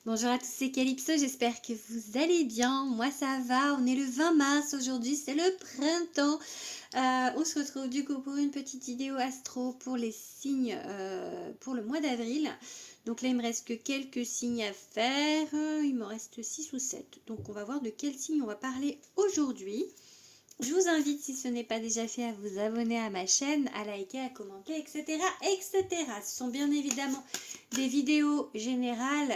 Bonjour à tous, c'est Calypso, j'espère que vous allez bien. Moi ça va, on est le 20 mars aujourd'hui, c'est le printemps. On se retrouve du coup pour une petite vidéo astro pour les signes pour le mois d'avril. Donc là il me reste que quelques signes à faire, il me reste 6 ou 7. Donc on va voir de quel signe on va parler aujourd'hui. Je vous invite, si ce n'est pas déjà fait, à vous abonner à ma chaîne, à liker, à commenter, etc. etc. Ce sont bien évidemment des vidéos générales.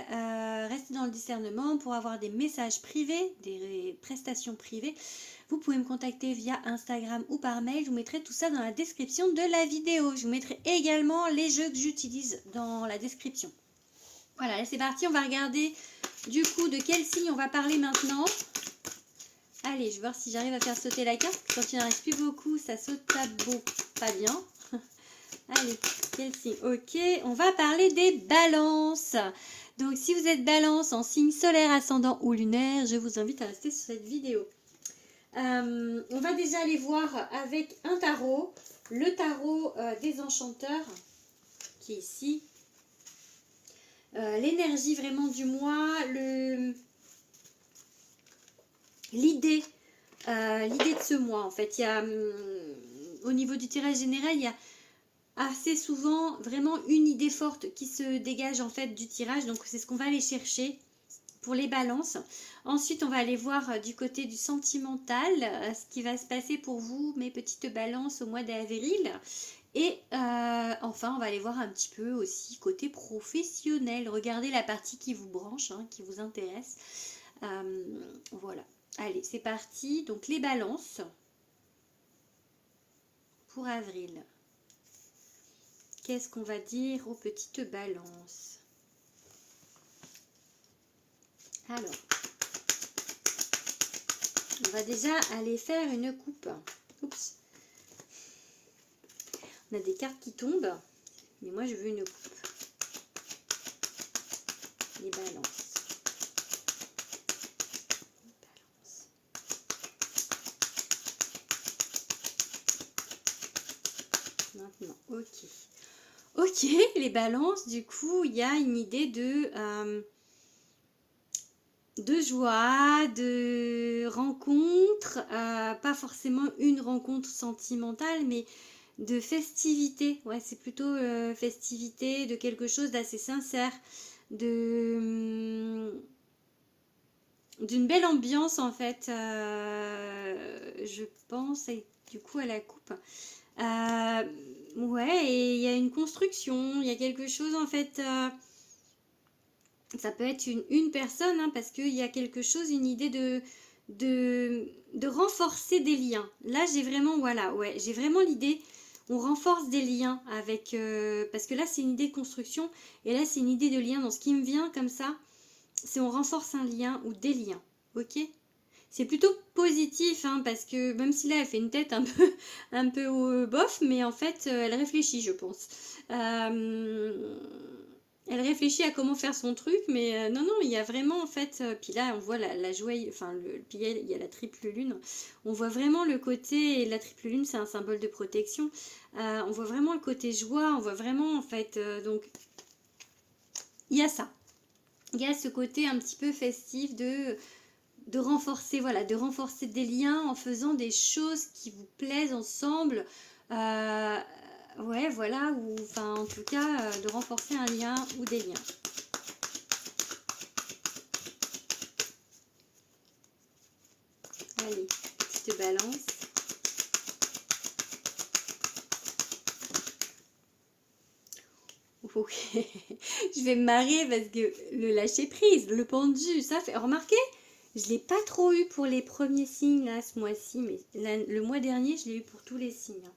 Restez dans le discernement pour avoir des messages privés, des prestations privées. Vous pouvez me contacter via Instagram ou par mail. Je vous mettrai tout ça dans la description de la vidéo. Je vous mettrai également les jeux que j'utilise dans la description. Voilà, là c'est parti. On va regarder du coup de quel signe on va parler maintenant. Allez, je vais voir si j'arrive à faire sauter la carte. Quand il n'en reste plus beaucoup, ça saute pas bien. Allez, quel signe? Ok, on va parler des balances. Donc, si vous êtes balance en signe solaire, ascendant ou lunaire, je vous invite à rester sur cette vidéo. On va déjà aller voir avec un tarot, le tarot des enchanteurs, qui est ici. L'énergie vraiment du mois, l'idée de ce mois en fait. Il y a au niveau du tirage général, il y a assez souvent vraiment une idée forte qui se dégage en fait du tirage, donc c'est ce qu'on va aller chercher pour les balances. Ensuite on va aller voir du côté du sentimental ce qui va se passer pour vous mes petites balances au mois d'avril. Et enfin on va aller voir un petit peu aussi côté professionnel, regardez la partie qui vous branche, hein, qui vous intéresse. Voilà. Allez, c'est parti. Donc, les balances pour avril. Qu'est-ce qu'on va dire aux petites balances? Alors, on va déjà aller faire une coupe. Oups. On a des cartes qui tombent, mais moi, je veux une coupe. Les balances. Maintenant, ok. Ok, les balances, du coup, il y a une idée de joie, de rencontre, pas forcément une rencontre sentimentale, mais de festivité. Ouais, c'est plutôt festivité, de quelque chose d'assez sincère, d'une belle ambiance en fait, je pense, et du coup à la coupe. Ouais, et il y a une construction, il y a quelque chose en fait, ça peut être une personne, hein, parce qu'il y a quelque chose, une idée de renforcer des liens. Là, j'ai vraiment, voilà, ouais, j'ai vraiment l'idée, on renforce des liens avec, parce que là, c'est une idée de construction, et là, c'est une idée de lien. Donc, ce qui me vient comme ça, c'est on renforce un lien ou des liens, ok? C'est plutôt positif, hein, parce que même si là elle fait une tête un peu bof, mais en fait elle réfléchit, je pense. Elle réfléchit à comment faire son truc, mais non, il y a vraiment en fait. Puis là on voit la joie, enfin puis il y a la triple lune. On voit vraiment le côté, la triple lune c'est un symbole de protection. On voit vraiment le côté joie, on voit vraiment en fait. Donc il y a ça. Il y a ce côté un petit peu festif de renforcer, voilà, de renforcer des liens en faisant des choses qui vous plaisent ensemble. Ouais, voilà, ou enfin en tout cas de renforcer un lien ou des liens. Allez, petite balance. Ok, je vais me marrer parce que le lâcher prise, le pendu, ça fait. Remarquez, je ne l'ai pas trop eu pour les premiers signes là ce mois-ci, mais le mois dernier, je l'ai eu pour tous les signes.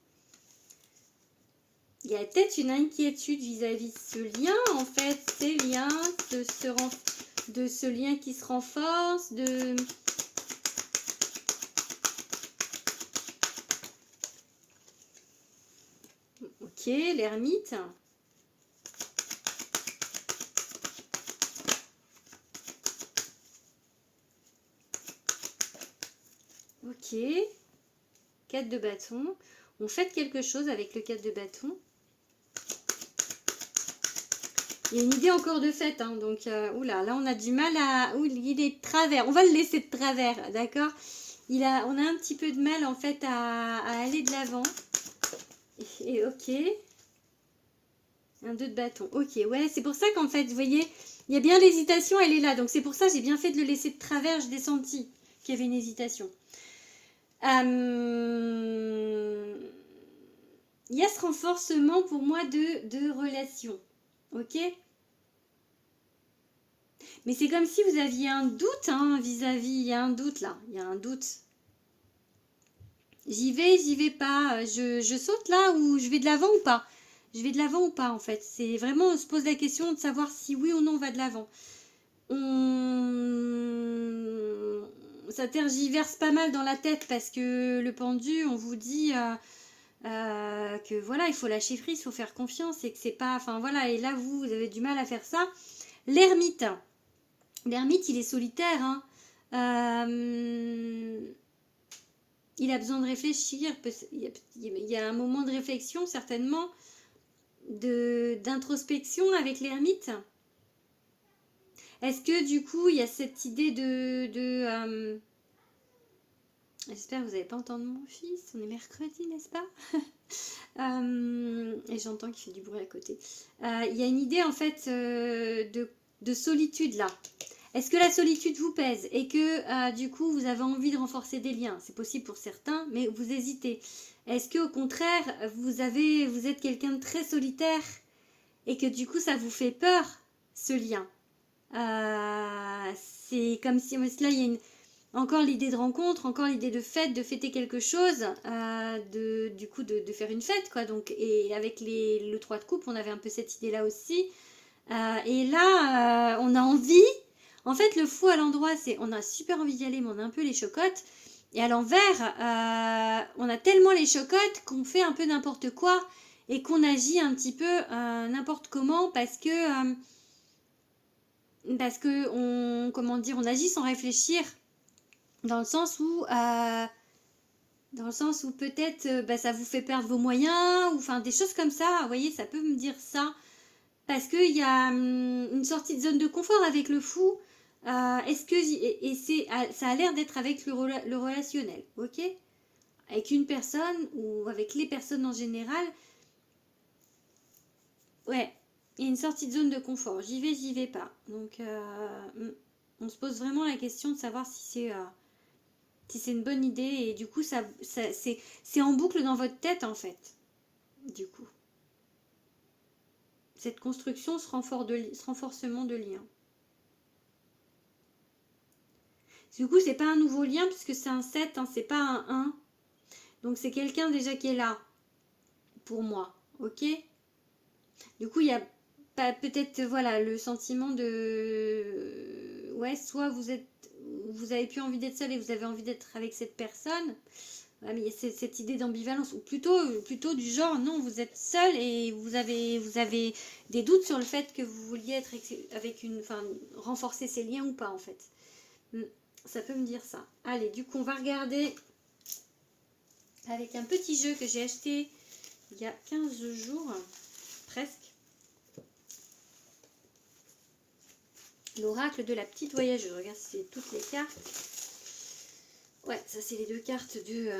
Il y a peut-être une inquiétude vis-à-vis de ce lien, en fait, ces liens, de ce lien qui se renforce, de... Ok, l'ermite. Ok, 4 de bâton. On fait quelque chose avec le 4 de bâton. Il y a une idée encore de fait, hein, donc oula, là on a du mal à... il est de travers, on va le laisser de travers, d'accord. On a un petit peu de mal en fait à aller de l'avant. Et ok. Un 2 de bâton, ok, ouais, c'est pour ça qu'en fait, vous voyez, il y a bien l'hésitation, elle est là, donc c'est pour ça que j'ai bien fait de le laisser de travers, je l'ai senti qu'il y avait une hésitation. Il y a ce renforcement pour moi de relation, ok. Mais c'est comme si vous aviez un doute hein, vis-à-vis, il y a un doute là, il y a un doute. J'y vais pas, je saute là ou je vais de l'avant ou pas. Je vais de l'avant ou pas en fait. C'est vraiment, on se pose la question de savoir si oui ou non on va de l'avant. Ça tergiverse pas mal dans la tête parce que le pendu, on vous dit que voilà, il faut lâcher prise, il faut faire confiance et que c'est pas... Enfin voilà, et là vous avez du mal à faire ça. L'ermite, il est solitaire, hein. Il a besoin de réfléchir, il y a un moment de réflexion certainement, d'introspection avec l'ermite. Est-ce que du coup il y a cette idée j'espère que vous n'avez pas entendu mon fils, on est mercredi n'est-ce pas. Et j'entends qu'il fait du bruit à côté. Il y a une idée en fait de solitude là. Est-ce que la solitude vous pèse et que du coup vous avez envie de renforcer des liens? C'est possible pour certains, mais vous hésitez. Est-ce que au contraire vous êtes quelqu'un de très solitaire et que du coup ça vous fait peur ce lien? C'est comme si là il y a encore l'idée de rencontre, encore l'idée de fête, de fêter quelque chose, du coup de faire une fête quoi. Donc et avec le 3 de coupe on avait un peu cette idée là aussi. Et là on a envie. En fait, le fou à l'endroit, c'est on a super envie d'y aller, mais on a un peu les chocottes. Et à l'envers, on a tellement les chocottes qu'on fait un peu n'importe quoi et qu'on agit un petit peu n'importe comment parce que comment dire, on agit sans réfléchir dans le sens où peut-être ça vous fait perdre vos moyens ou enfin des choses comme ça. Vous voyez, ça peut me dire ça parce qu'il y a une sortie de zone de confort avec le fou. Est-ce que ça a l'air d'être avec le relationnel, ok? Avec une personne ou avec les personnes en général. Ouais, il y a une sortie de zone de confort. J'y vais pas. Donc, on se pose vraiment la question de savoir si c'est une bonne idée. Et du coup, c'est en boucle dans votre tête, en fait. Du coup. Cette construction, ce renforcement de lien. Du coup, c'est pas un nouveau lien puisque c'est un 7, hein, c'est pas un 1. Donc, c'est quelqu'un déjà qui est là pour moi. Ok? Du coup, il y a peut-être voilà le sentiment de ouais, soit vous avez plus envie d'être seul et vous avez envie d'être avec cette personne. Ouais, mais il y a cette idée d'ambivalence ou plutôt du genre non, vous êtes seul et vous avez des doutes sur le fait que vous vouliez être avec renforcer ces liens ou pas en fait. Ça peut me dire ça. Allez, du coup, on va regarder avec un petit jeu que j'ai acheté il y a 15 jours presque. L'oracle de la petite voyageuse. Regarde, c'est toutes les cartes. Ouais, ça c'est les deux cartes de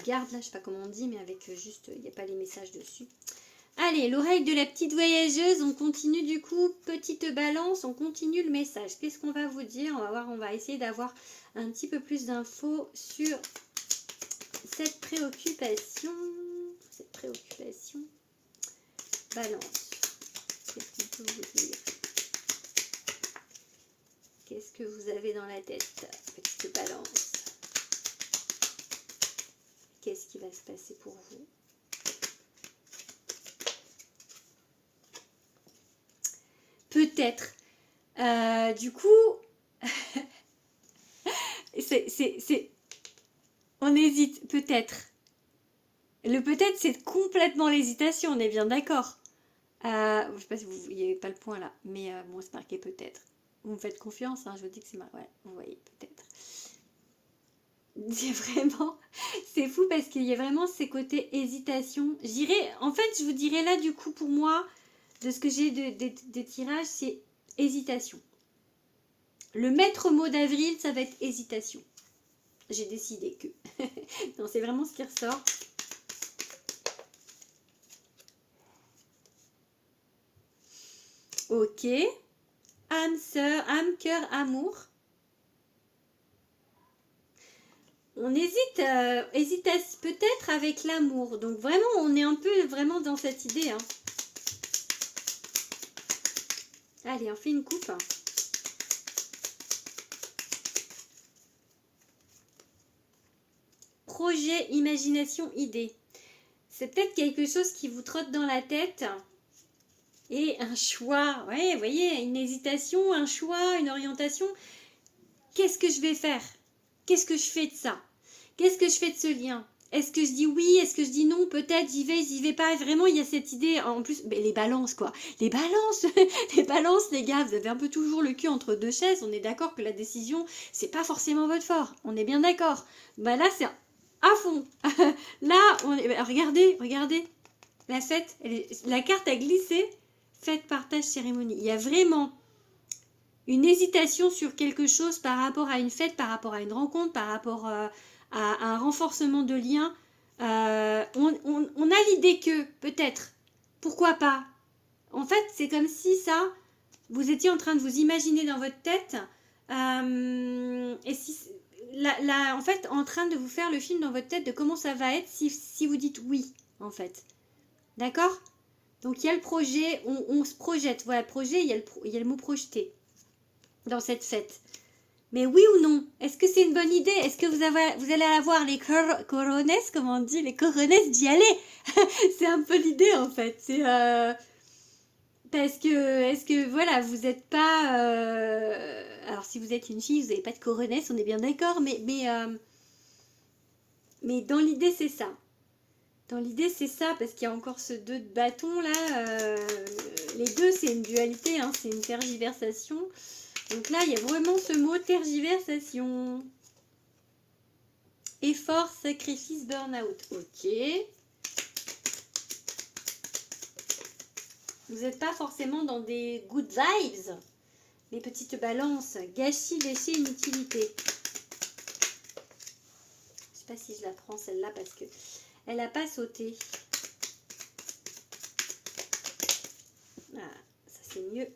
garde, là, je sais pas comment on dit, mais avec juste, il n'y a pas les messages dessus. Allez, l'oreille de la petite voyageuse, on continue du coup, petite balance, on continue le message. Qu'est-ce qu'on va vous dire? On va voir, on va essayer d'avoir un petit peu plus d'infos sur cette préoccupation. Balance. Qu'est-ce qu'on peut vous dire? Qu'est-ce que vous avez dans la tête, petite balance? Qu'est-ce qui va se passer pour vous? Peut-être. Du coup, on hésite, peut-être. Le peut-être, c'est complètement l'hésitation, on est bien d'accord. Je ne sais pas si vous voyez pas le point là, mais bon, c'est marqué peut-être. Vous me faites confiance, hein, je vous dis que c'est marqué. Ouais, vous voyez, peut-être. C'est vraiment, c'est fou parce qu'il y a vraiment ces côtés hésitation. En fait, je vous dirais là, du coup, pour moi, de ce que j'ai de tirage, c'est hésitation. Le maître mot d'avril, ça va être hésitation. J'ai décidé que. Non, c'est vraiment ce qui ressort. Ok. Âme sœur, âme, cœur, amour. On hésite peut-être avec l'amour. Donc vraiment, on est un peu vraiment dans cette idée. Hein. Allez, on fait une coupe. Projet, imagination, idée. C'est peut-être quelque chose qui vous trotte dans la tête. Et un choix. Ouais, vous voyez, une hésitation, un choix, une orientation. Qu'est-ce que je vais faire? Qu'est-ce que je fais de ça? Qu'est-ce que je fais de ce lien? Est-ce que je dis oui? Est-ce que je dis non? Peut-être j'y vais pas. Vraiment, il y a cette idée. En plus, les balances, quoi. Les balances, les gars, vous avez un peu toujours le cul entre deux chaises. On est d'accord que la décision, c'est pas forcément votre fort. On est bien d'accord. Bah là, c'est à fond. Là, regardez. La fête, la carte a glissé. Fête, partage, cérémonie. Il y a vraiment une hésitation sur quelque chose par rapport à une fête, par rapport à une rencontre, par rapport à un renforcement de lien. On a l'idée que, peut-être, pourquoi pas. En fait, c'est comme si ça, vous étiez en train de vous imaginer dans votre tête, et si, en fait, en train de vous faire le film dans votre tête de comment ça va être si vous dites oui, en fait. D'accord? Donc, il y a le projet, on se projette. Voilà, le projet, il y a le mot projeter dans cette fête. Mais oui ou non? Est-ce que c'est une bonne idée? Est-ce que vous allez avoir les corones, comment on dit, les corones d'y aller? C'est un peu l'idée en fait. C'est parce que, est-ce que voilà, vous n'êtes pas. Alors si vous êtes une fille, vous n'avez pas de corones, on est bien d'accord, mais dans l'idée c'est ça. Dans l'idée c'est ça, parce qu'il y a encore ce 2 de bâton là. Les deux c'est une dualité, hein, c'est une tergiversation. Donc là, il y a vraiment ce mot tergiversation. Effort, sacrifice, burn-out. Ok. Vous n'êtes pas forcément dans des good vibes. Les petites balances. Gâchis, déchets, inutilité. Je sais pas si je la prends celle-là parce que elle n'a pas sauté. Ah, ça c'est mieux.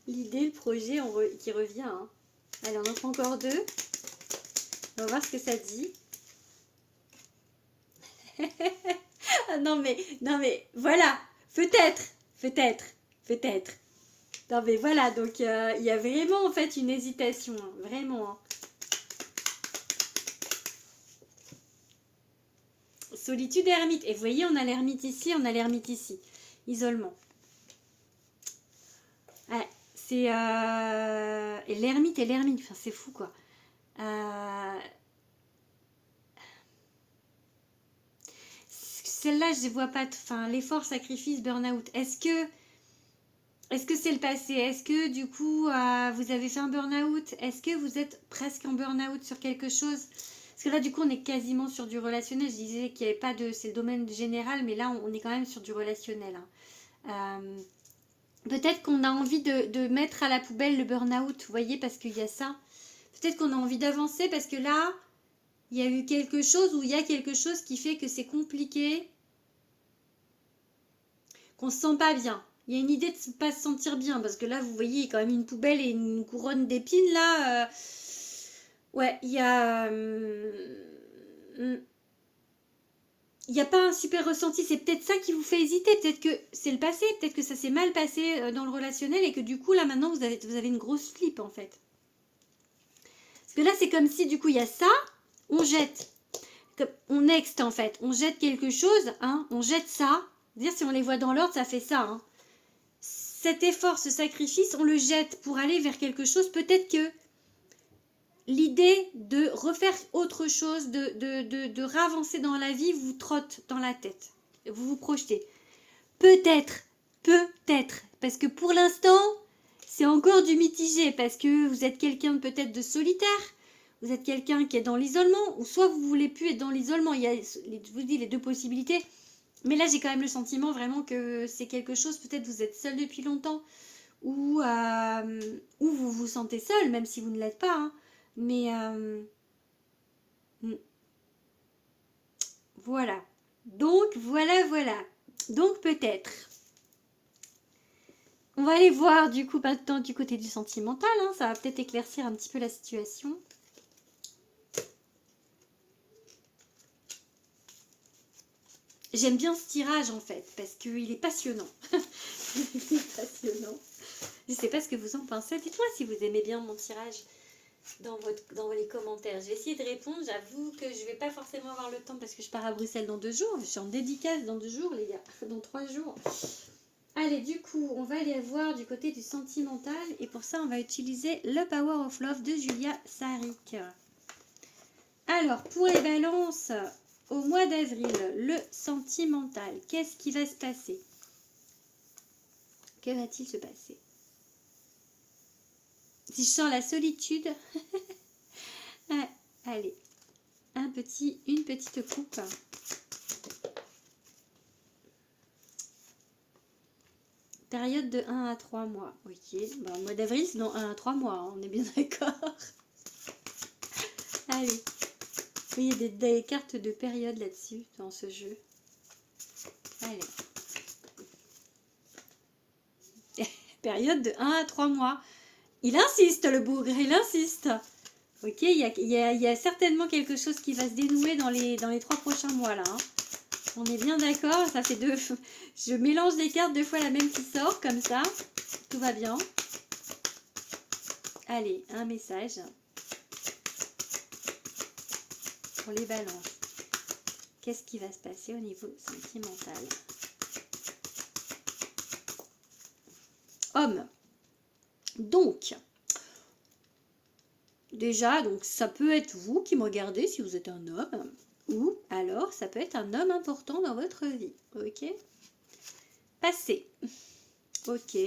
L'idée, le projet qui revient. Hein. Allez, on en prend encore 2. On va voir ce que ça dit. non mais, voilà. Peut-être. Non mais voilà, donc il y a vraiment en fait une hésitation. Hein, vraiment. Hein. Solitude et ermite. Et vous voyez, on a l'ermite ici, on a l'ermite ici. Isolement. Ouais. C'est et l'ermite, enfin, c'est fou quoi. Celle-là, je ne vois pas. Enfin, l'effort, sacrifice, burn-out. Est-ce que c'est le passé? Est-ce que du coup, vous avez fait un burn-out? Est-ce que vous êtes presque en burn-out sur quelque chose? Parce que là, du coup, on est quasiment sur du relationnel. Je disais qu'il n'y avait pas de... C'est le domaine général, mais là, on est quand même sur du relationnel. Hein. Peut-être qu'on a envie de mettre à la poubelle le burn-out, vous voyez, parce qu'il y a ça. Peut-être qu'on a envie d'avancer parce que là, il y a eu quelque chose ou il y a quelque chose qui fait que c'est compliqué, qu'on se sent pas bien. Il y a une idée de ne pas se sentir bien parce que là, vous voyez, il y a quand même une poubelle et une couronne d'épines là. Ouais, il y a... il n'y a pas un super ressenti, c'est peut-être ça qui vous fait hésiter, peut-être que c'est le passé, peut-être que ça s'est mal passé dans le relationnel et que du coup là maintenant vous avez une grosse flip en fait. Parce que là c'est comme si du coup il y a ça, on jette, on next en fait, on jette quelque chose, hein, on jette ça, dire si on les voit dans l'ordre ça fait ça. Hein. Cet effort, ce sacrifice, on le jette pour aller vers quelque chose, peut-être que l'idée de refaire autre chose, de ravancer dans la vie vous trotte dans la tête. Vous vous projetez. Peut-être, parce que pour l'instant, c'est encore du mitigé, parce que vous êtes quelqu'un peut-être de solitaire, vous êtes quelqu'un qui est dans l'isolement, ou soit vous voulez plus être dans l'isolement. Il y a, je vous dis, les deux possibilités. Mais là, j'ai quand même le sentiment vraiment que c'est quelque chose, peut-être vous êtes seul depuis longtemps, ou vous vous sentez seul, même si vous ne l'êtes pas. Hein. Mais voilà. Donc, voilà. Donc, peut-être. On va aller voir du coup maintenant du côté du sentimental. Hein. Ça va peut-être éclaircir un petit peu la situation. J'aime bien ce tirage en fait, parce qu'il est passionnant. Il est passionnant. Je ne sais pas ce que vous en pensez. Dites-moi si vous aimez bien mon tirage dans les commentaires. Je vais essayer de répondre. J'avoue que je ne vais pas forcément avoir le temps parce que je pars à Bruxelles dans 2 jours. Je suis en dédicace dans 2 jours, les gars. Dans 3 jours. Allez, du coup, on va aller voir du côté du sentimental. Et pour ça, on va utiliser le Power of Love de Julia Sarik. Alors, pour les balances, au mois d'avril, le sentimental, qu'est-ce qui va se passer? Que va-t-il se passer? Si je sens la solitude, allez, une petite coupe. Période de 1 à 3 mois. Ok, bon, le mois d'avril, c'est dans 1 à 3 mois, hein, on est bien d'accord. Allez, oui, il y a des cartes de période là-dessus, dans ce jeu. Allez. Période de 1 à 3 mois. Il insiste, le bougre, il insiste. Ok, il y a certainement quelque chose qui va se dénouer dans les 3 prochains mois là. Hein. On est bien d'accord, ça fait 2. Je mélange les cartes 2 fois la même qui sort, comme ça. Tout va bien. Allez, un message. Pour les balances. Qu'est-ce qui va se passer au niveau sentimental? Homme. Donc, déjà, donc ça peut être vous qui me regardez si vous êtes un homme, ou alors ça peut être un homme important dans votre vie. Ok? Passé. Ok.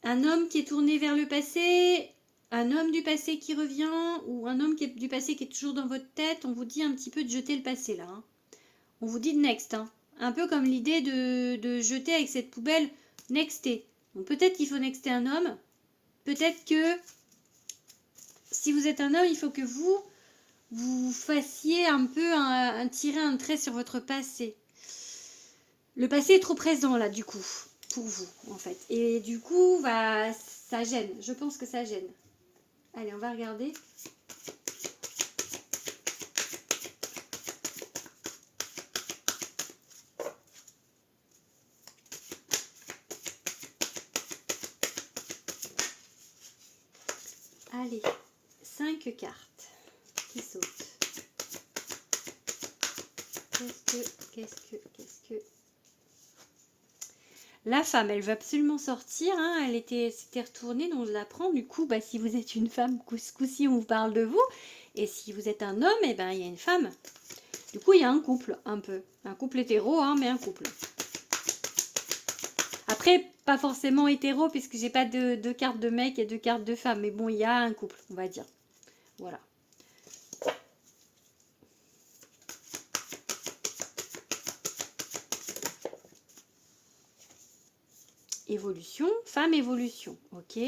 Un homme qui est tourné vers le passé, un homme du passé qui revient, ou un homme du passé qui est toujours dans votre tête, on vous dit un petit peu de jeter le passé là. Hein. On vous dit de next. Hein. Un peu comme l'idée de jeter avec cette poubelle nexter. Donc peut-être qu'il faut nexter un homme. Peut-être que si vous êtes un homme, il faut que vous fassiez un peu tirer un trait sur votre passé. Le passé est trop présent là du coup, pour vous en fait. Et du coup, ça gêne. Je pense que ça gêne. Allez, on va regarder. Allez, 5 cartes qui sautent. Qu'est-ce que... La femme, elle veut absolument sortir, hein, s'était retournée, donc je la prends. Du coup, si vous êtes une femme, ce coup-ci, on vous parle de vous. Et si vous êtes un homme, il y a une femme. Du coup, il y a un couple, un peu. Un couple hétéro, hein, mais un couple. Après, pas forcément hétéro, puisque j'ai pas de cartes de mec et de cartes de femme. Mais bon, il y a un couple, on va dire. Voilà. Évolution, femme évolution, ok.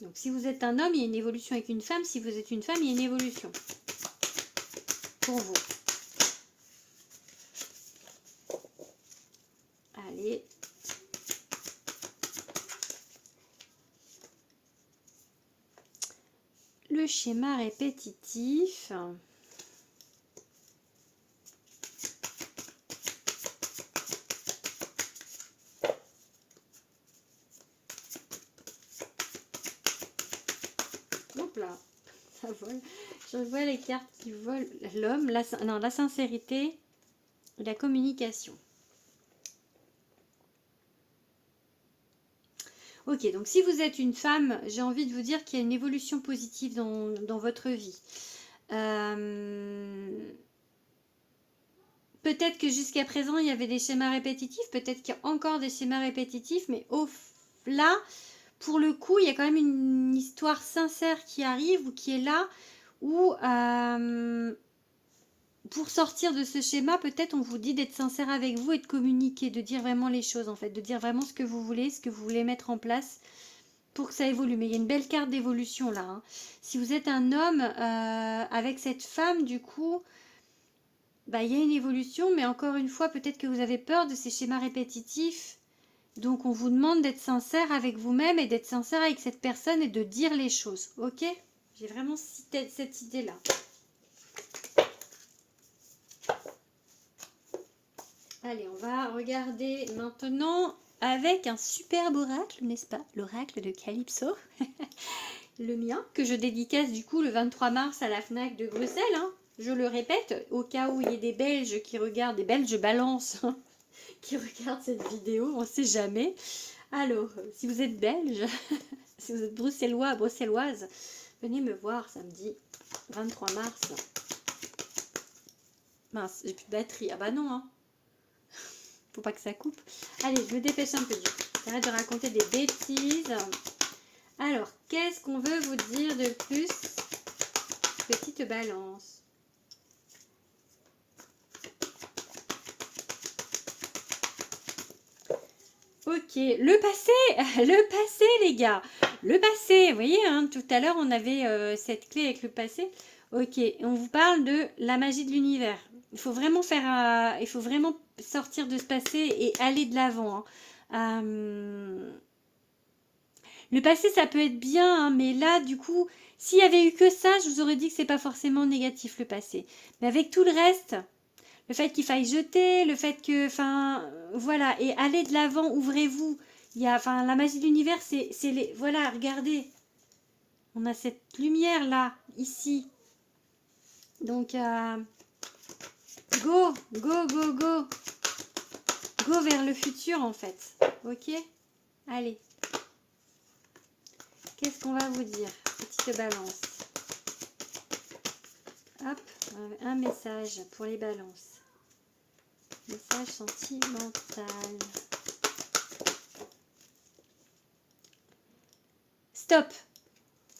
Donc si vous êtes un homme, il y a une évolution avec une femme. Si vous êtes une femme, il y a une évolution pour vous. Allez. Le schéma répétitif. Hop là, ça vole. Je vois les cartes qui volent. L'homme, la sincérité et la communication. Ok, donc si vous êtes une femme, j'ai envie de vous dire qu'il y a une évolution positive dans votre vie. Peut-être que jusqu'à présent, il y avait des schémas répétitifs. Peut-être qu'il y a encore des schémas répétitifs, mais là, pour le coup, il y a quand même une histoire sincère qui arrive ou qui est là, où pour sortir de ce schéma, peut-être on vous dit d'être sincère avec vous et de communiquer, de dire vraiment les choses en fait, de dire vraiment ce que vous voulez mettre en place pour que ça évolue. Mais il y a une belle carte d'évolution là, hein. Si vous êtes un homme avec cette femme, du coup, bah, il y a une évolution, mais encore une fois, peut-être que vous avez peur de ces schémas répétitifs. Donc on vous demande d'être sincère avec vous-même et d'être sincère avec cette personne et de dire les choses, ok? J'ai vraiment cette idée-là. Allez, on va regarder maintenant avec un superbe oracle, n'est-ce pas? L'oracle de Calypso, le mien, que je dédicace du coup le 23 mars à la FNAC de Bruxelles, hein. Je le répète, au cas où il y ait des Belges qui regardent, des Belges balance, hein, qui regardent cette vidéo, on ne sait jamais. Alors, si vous êtes belge, si vous êtes bruxellois, bruxelloise, venez me voir samedi 23 mars. Mince, j'ai plus de batterie. Ah bah non, hein. Faut pas que ça coupe. Allez, je me dépêche un peu. J'arrête de raconter des bêtises. Alors, qu'est-ce qu'on veut vous dire de plus, petite balance? Ok, le passé les gars, le passé, vous voyez, hein, tout à l'heure on avait cette clé avec le passé. Ok, on vous parle de la magie de l'univers. Il faut vraiment il faut vraiment sortir de ce passé et aller de l'avant, hein. Le passé ça peut être bien, hein, mais là du coup, s'il y avait eu que ça, je vous aurais dit que c'est pas forcément négatif le passé. Mais avec tout le reste, le fait qu'il faille jeter, le fait que, enfin, voilà, et aller de l'avant, ouvrez-vous. Il y a, enfin, la magie de l'univers, c'est les, voilà, regardez, on a cette lumière là, ici. Donc, go, go, go, go, go vers le futur en fait, ok? Allez, qu'est-ce qu'on va vous dire, petite balance? Hop, un message pour les balances. Message sentimental. Stop.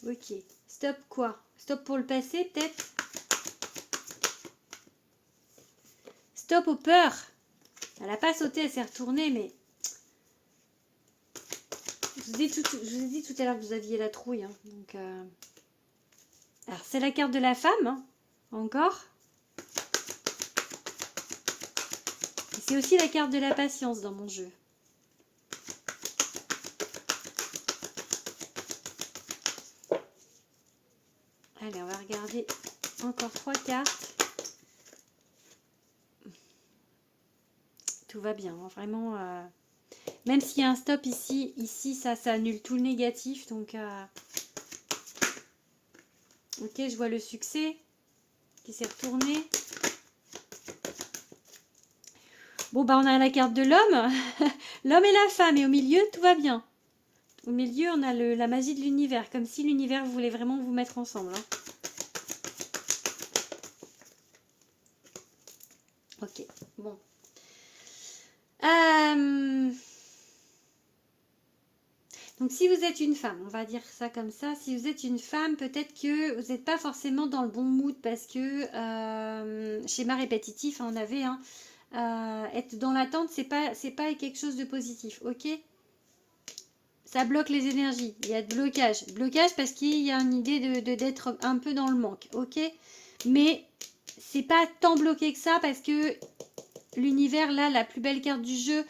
Ok. Stop quoi? Stop pour le passé peut-être? Stop aux peurs. Elle n'a pas sauté, elle s'est retournée, mais... Je vous ai dit tout à l'heure que vous aviez la trouille. Hein, donc, alors, c'est la carte de la femme, hein, encore. C'est aussi la carte de la patience dans mon jeu. Allez, on va regarder encore 3 cartes. Tout va bien, hein, vraiment. Même s'il y a un stop ici, ça annule tout le négatif. Donc, ok, je vois le succès qui s'est retourné. Bon, bah, on a la carte de l'homme. L'homme et la femme. Et au milieu, tout va bien. Au milieu, on a la magie de l'univers. Comme si l'univers voulait vraiment vous mettre ensemble. Hein. Ok, bon. Donc, si vous êtes une femme, on va dire ça comme ça. Si vous êtes une femme, peut-être que vous n'êtes pas forcément dans le bon mood parce que schéma répétitif, on avait... Hein, être dans l'attente, c'est pas quelque chose de positif, ok? Ça bloque les énergies, il y a de blocage. Blocage parce qu'il y a une idée d'être un peu dans le manque, ok? Mais c'est pas tant bloqué que ça parce que l'univers, là, la plus belle carte du jeu,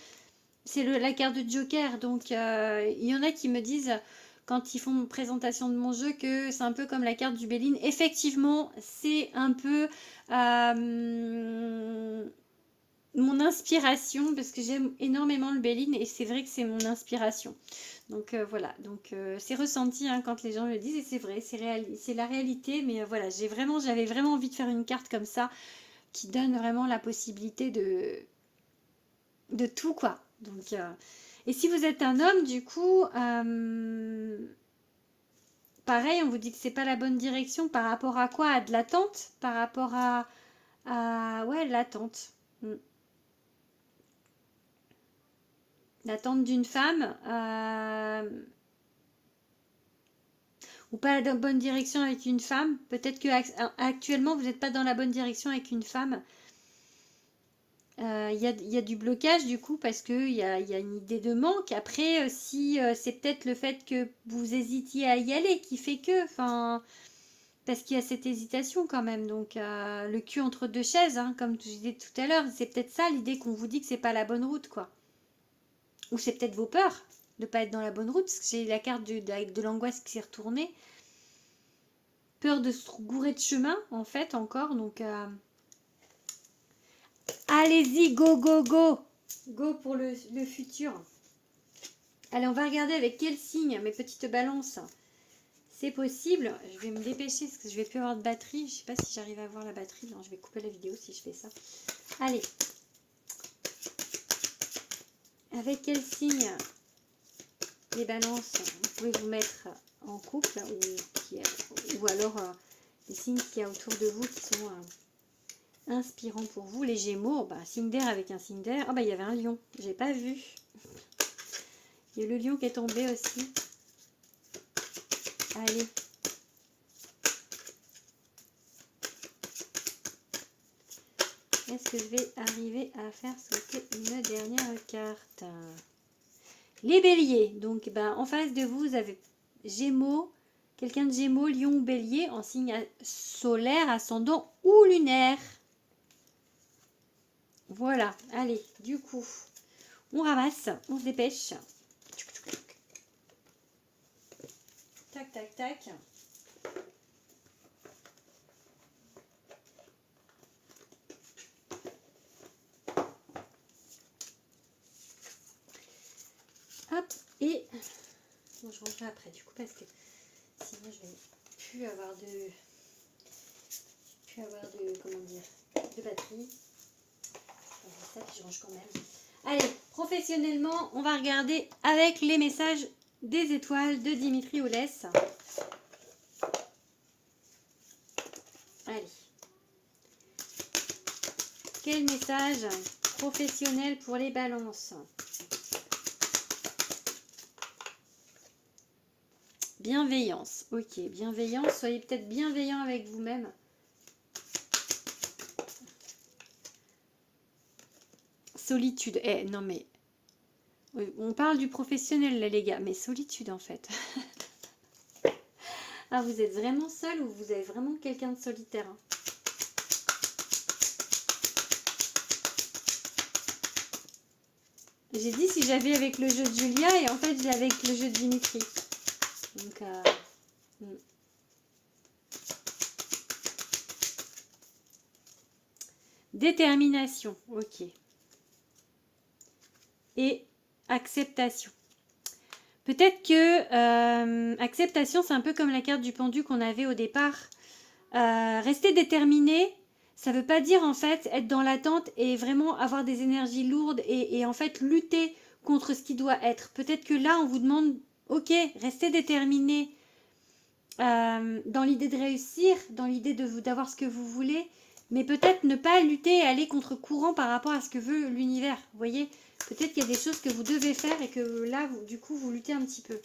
c'est la carte de Joker. Donc, il y en a qui me disent, quand ils font une présentation de mon jeu, que c'est un peu comme la carte du Béline. Effectivement, c'est un peu... mon inspiration, parce que j'aime énormément le Béline et c'est vrai que c'est mon inspiration. Donc voilà, donc c'est ressenti hein, quand les gens le disent et c'est vrai, c'est la réalité. Mais voilà, j'avais vraiment envie de faire une carte comme ça qui donne vraiment la possibilité de tout quoi. Donc et si vous êtes un homme, du coup, pareil, on vous dit que c'est pas la bonne direction par rapport à quoi? À de l'attente, par rapport à ouais, l'attente. L'attente d'une femme. Ou pas dans la bonne direction avec une femme. Peut-être que actuellement vous n'êtes pas dans la bonne direction avec une femme. Il y a du blocage du coup parce qu'il y a une idée de manque. Après, si c'est peut-être le fait que vous hésitiez à y aller qui fait que, enfin, parce qu'il y a cette hésitation quand même. Donc le cul entre deux chaises, hein, comme je disais tout à l'heure, c'est peut-être ça l'idée qu'on vous dit que c'est pas la bonne route, quoi. Ou c'est peut-être vos peurs de pas être dans la bonne route, parce que j'ai la carte de l'angoisse qui s'est retournée. Peur de se gourer de chemin, en fait, encore. Donc, allez-y, go, go, go. Go pour le futur. Allez, on va regarder avec quel signe, mes petites balances, c'est possible. Je vais me dépêcher, parce que je vais plus avoir de batterie. Je sais pas si j'arrive à avoir la batterie. Non, je vais couper la vidéo si je fais ça. Allez. Avec quel signe les balances, vous pouvez vous mettre en couple ou alors les signes qu'il y a autour de vous qui sont inspirants pour vous. Les Gémeaux, bah, signe d'air avec un signe d'air. Ah bah il y avait un lion, j'ai pas vu. Il y a le lion qui est tombé aussi. Allez. Est-ce que je vais arriver à faire sauter une dernière carte? Les béliers, donc ben, en face de vous, vous avez Gémeaux, quelqu'un de Gémeaux, Lion ou Bélier en signe solaire, ascendant ou lunaire. Voilà, allez, du coup, on ramasse, on se dépêche. Tac, tac, tac. Hop, et bon, je rentrerai après du coup parce que sinon je vais plus avoir de comment dire, de batterie. On va ça, puis je range quand même. Allez, professionnellement, on va regarder avec les messages des étoiles de Dimitri Oulès. Allez. Quel message professionnel pour les balances? Bienveillance. Ok, bienveillance. Soyez peut-être bienveillant avec vous-même. Solitude. Eh, non mais... On parle du professionnel là les gars, mais solitude en fait. Ah, vous êtes vraiment seul ou vous avez vraiment quelqu'un de solitaire, hein? J'ai dit si j'avais avec le jeu de Julia et en fait j'ai avec le jeu de Dimitri. Donc, détermination, ok. Et acceptation. Peut-être que acceptation, c'est un peu comme la carte du pendu qu'on avait au départ. Rester déterminé, ça ne veut pas dire en fait être dans l'attente et vraiment avoir des énergies lourdes et en fait lutter contre ce qui doit être. Peut-être que là, on vous demande, ok, restez déterminé dans l'idée de réussir, dans l'idée d'avoir ce que vous voulez, mais peut-être ne pas lutter et aller contre courant par rapport à ce que veut l'univers. Vous voyez, peut-être qu'il y a des choses que vous devez faire et que là, du coup, vous luttez un petit peu.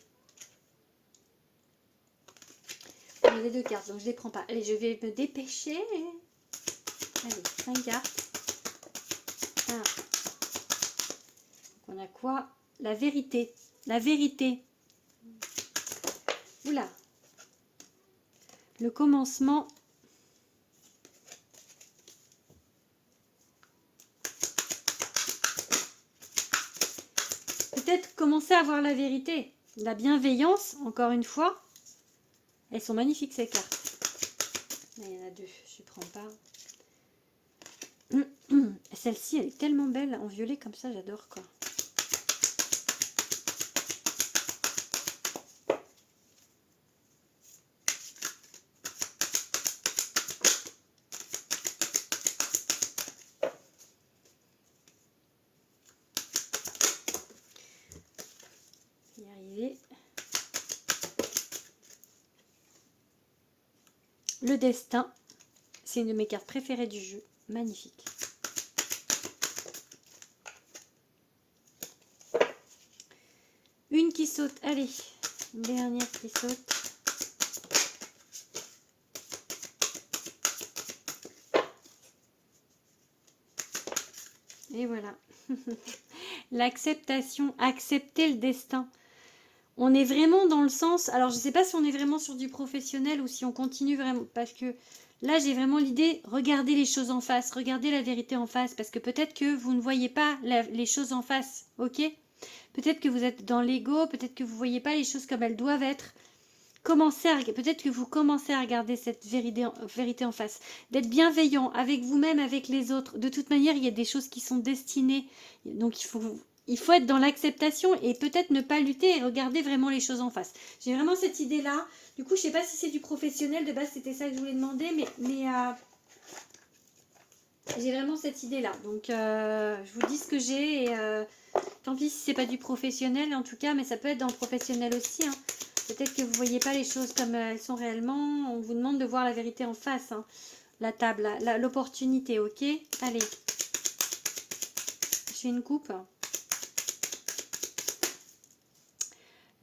Les deux cartes, donc je ne les prends pas. Allez, je vais me dépêcher. Allez, 5 cartes. Ah. Donc on a quoi? La vérité. La vérité. Oula. Le commencement. Peut-être commencer à voir la vérité. La bienveillance, encore une fois. Elles sont magnifiques ces cartes. Il y en a deux, je ne prends pas. Celle-ci, elle est tellement belle en violet comme ça, j'adore quoi. Je vais y arriver. Le destin, c'est une de mes cartes préférées du jeu. Magnifique. Une qui saute, allez, une dernière qui saute. Et voilà. L'acceptation, accepter le destin. On est vraiment dans le sens... Alors, je ne sais pas si on est vraiment sur du professionnel ou si on continue vraiment. Parce que là, j'ai vraiment l'idée, regardez les choses en face, regardez la vérité en face. Parce que peut-être que vous ne voyez pas les choses en face, ok? Peut-être que vous êtes dans l'ego, peut-être que vous ne voyez pas les choses comme elles doivent être. Peut-être que vous commencez à regarder cette vérité en face, d'être bienveillant avec vous-même, avec les autres. De toute manière, il y a des choses qui sont destinées, donc il faut être dans l'acceptation et peut-être ne pas lutter et regarder vraiment les choses en face. J'ai vraiment cette idée-là. Du coup, je ne sais pas si c'est du professionnel, de base c'était ça que je voulais demander, mais j'ai vraiment cette idée-là. Donc, je vous dis ce que j'ai et tant pis si c'est pas du professionnel en tout cas, mais ça peut être dans le professionnel aussi, hein. Peut-être que vous ne voyez pas les choses comme elles sont réellement. On vous demande de voir la vérité en face. Hein. La table, l'opportunité, ok? Allez. Je fais une coupe.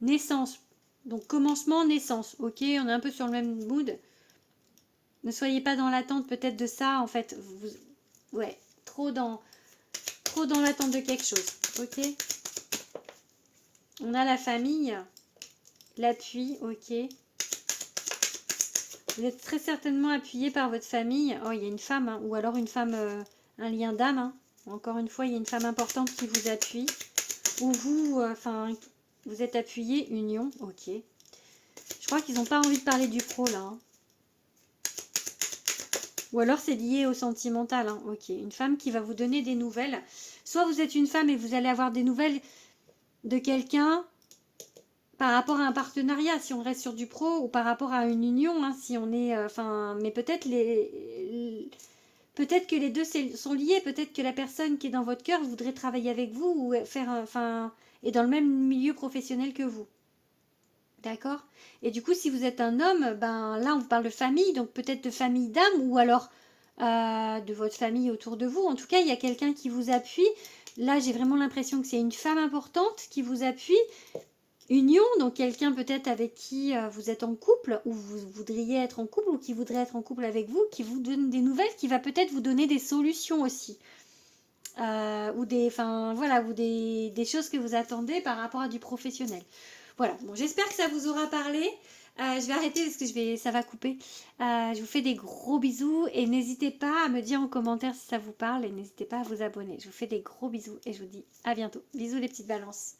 Naissance. Donc commencement, naissance. Ok, on est un peu sur le même mood. Ne soyez pas dans l'attente peut-être de ça. En fait, ouais, trop dans l'attente de quelque chose. Ok? On a la famille. L'appui, ok. Vous êtes très certainement appuyé par votre famille. Oh, il y a une femme, hein, ou alors une femme, un lien d'âme. Hein. Encore une fois, il y a une femme importante qui vous appuie. Ou vous, vous êtes appuyé, union, ok. Je crois qu'ils n'ont pas envie de parler du pro, là. Hein. Ou alors c'est lié au sentimental, hein. Ok. Une femme qui va vous donner des nouvelles. Soit vous êtes une femme et vous allez avoir des nouvelles de quelqu'un par rapport à un partenariat, si on reste sur du pro, ou par rapport à une union, hein, si on est... mais peut-être peut-être que les deux sont liés, peut-être que la personne qui est dans votre cœur voudrait travailler avec vous ou est dans le même milieu professionnel que vous. D'accord? Et du coup, si vous êtes un homme, ben là, on parle de famille, donc peut-être de famille d'âme ou alors de votre famille autour de vous. En tout cas, il y a quelqu'un qui vous appuie. Là, j'ai vraiment l'impression que c'est une femme importante qui vous appuie. Union, donc quelqu'un peut-être avec qui vous êtes en couple ou vous voudriez être en couple ou qui voudrait être en couple avec vous, qui vous donne des nouvelles, qui va peut-être vous donner des solutions aussi. Ou des choses que vous attendez par rapport à du professionnel. Voilà, bon, j'espère que ça vous aura parlé. Je vais arrêter parce que ça va couper. Je vous fais des gros bisous et n'hésitez pas à me dire en commentaire si ça vous parle et n'hésitez pas à vous abonner. Je vous fais des gros bisous et je vous dis à bientôt. Bisous les petites balances.